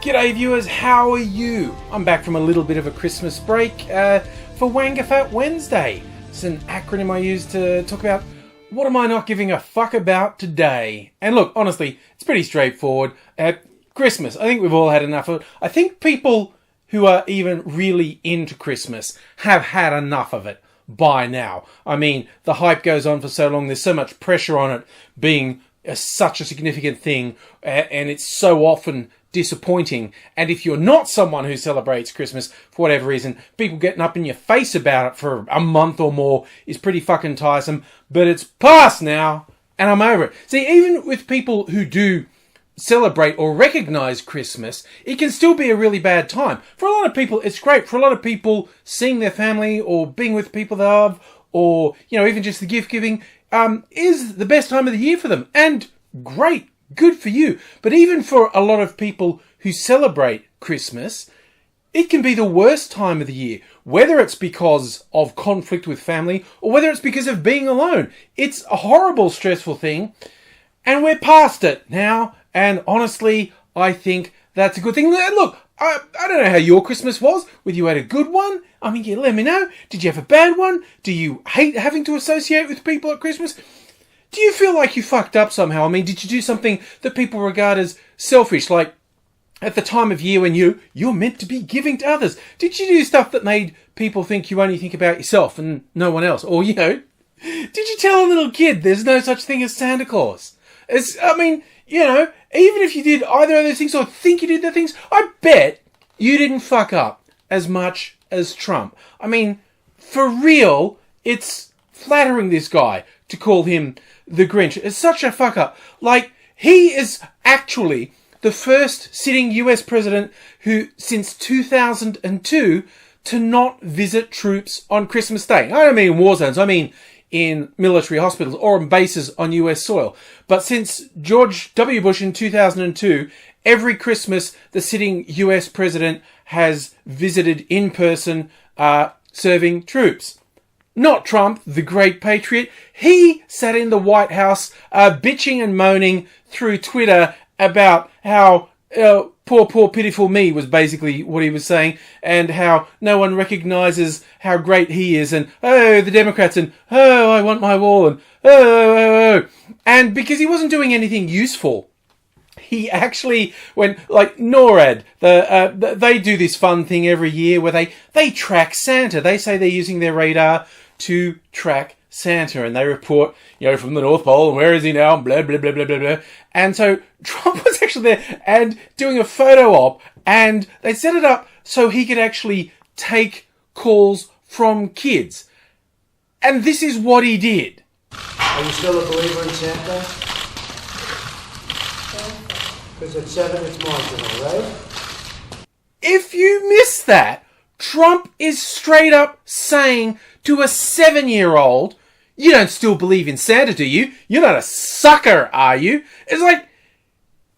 G'day viewers, how are you? I'm back from a little bit of a Christmas break for Wangafat Wednesday. It's an acronym I use to talk about what am I not giving a fuck about today. And look, honestly, it's pretty straightforward. Christmas, I think we've all had enough of it. I think people who are even really into Christmas have had enough of it by now. I mean, the hype goes on for so long, there's so much pressure on it being such a significant thing, and it's so often disappointing. And if you're not someone who celebrates Christmas for whatever reason, people getting up in your face about it for a month or more is pretty fucking tiresome. But it's past now, and I'm over it. See, even with people who do celebrate or recognize Christmas, it can still be a really bad time. For a lot of people, it's great. For a lot of people, seeing their family or being with people they love, or, you know, even just the gift giving, is the best time of the year for them. And great. Good for you. But even for a lot of people who celebrate Christmas, it can be the worst time of the year. Whether it's because of conflict with family or whether it's because of being alone. It's a horrible, stressful thing. And we're past it now. And honestly, I think that's a good thing. Look, I don't know how your Christmas was. Whether you had a good one. I mean, you let me know. Did you have a bad one? Do you hate having to associate with people at Christmas? Do you feel like you fucked up somehow? I mean, did you do something that people regard as selfish? Like, at the time of year when you're meant to be giving to others. Did you do stuff that made people think you only think about yourself and no one else? Or, you know, did you tell a little kid there's no such thing as Santa Claus? I mean, you know, even if you did either of those things or think you did the things, I bet you didn't fuck up as much as Trump. I mean, for real, it's flattering this guy to call him the Grinch. It's such a fuck up. Like, he is actually the first sitting US president who, since 2002, to not visit troops on Christmas Day. I don't mean in war zones, I mean in military hospitals or on bases on US soil. But since George W. Bush in 2002, every Christmas the sitting US president has visited in person, serving troops. Not Trump, the great patriot. He sat in the White House bitching and moaning through Twitter about how poor pitiful me was basically what he was saying, and how no one recognises how great he is, and oh, the Democrats, and oh, I want my wall, and oh. And because he wasn't doing anything useful, he actually went, like NORAD, they do this fun thing every year where they track Santa. They say they're using their radar to track Santa, and they report, you know, from the North Pole, and where is he now, blah, blah, blah, blah, blah, blah. And so Trump was actually there and doing a photo op, and they set it up so he could actually take calls from kids. And this is what he did. Are you still a believer in Santa? Because at 7 it's marginal, right? If you miss that, Trump is straight up saying to a 7-year-old, you don't still believe in Santa, do you? You're not a sucker, are you? It's like,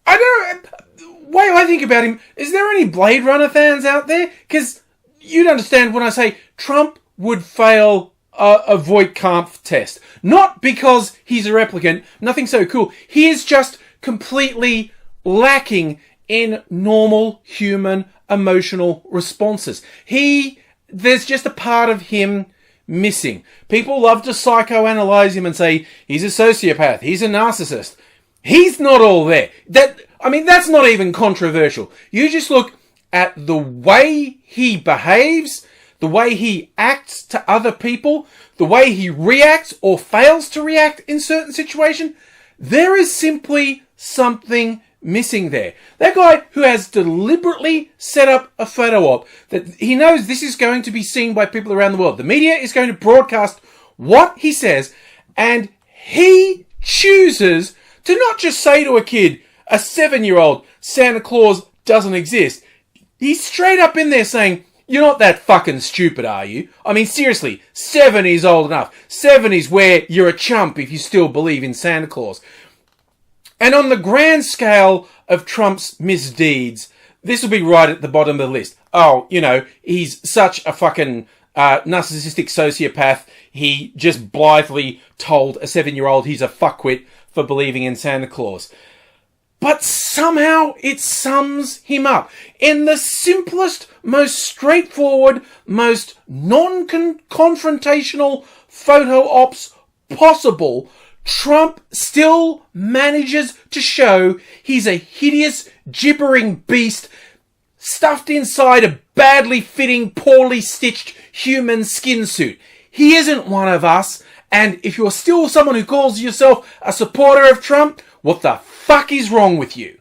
I don't know, the way I think about him, is there any Blade Runner fans out there? Because you'd understand when I say Trump would fail a Voight Kampf test. Not because he's a replicant, nothing so cool. He is just completely lacking in normal human emotional responses. There's just a part of him missing. People love to psychoanalyze him and say he's a sociopath, he's a narcissist. He's not all there. That's not even controversial. You just look at the way he behaves, the way he acts to other people, the way he reacts or fails to react in certain situations. There is simply something missing there. That guy who has deliberately set up a photo op that he knows this is going to be seen by people around the world. The media is going to broadcast what he says, and he chooses to not just say to a kid, a 7-year-old, Santa Claus doesn't exist. He's straight up in there saying, you're not that fucking stupid, are you? I mean, seriously, 7 is old enough. 7 is where you're a chump if you still believe in Santa Claus. And on the grand scale of Trump's misdeeds, this will be right at the bottom of the list. Oh, you know, he's such a fucking narcissistic sociopath. He just blithely told a 7-year-old he's a fuckwit for believing in Santa Claus. But somehow it sums him up. In the simplest, most straightforward, most non-confrontational photo ops possible, Trump still manages to show he's a hideous, gibbering beast stuffed inside a badly fitting, poorly stitched human skin suit. He isn't one of us, and if you're still someone who calls yourself a supporter of Trump, what the fuck is wrong with you?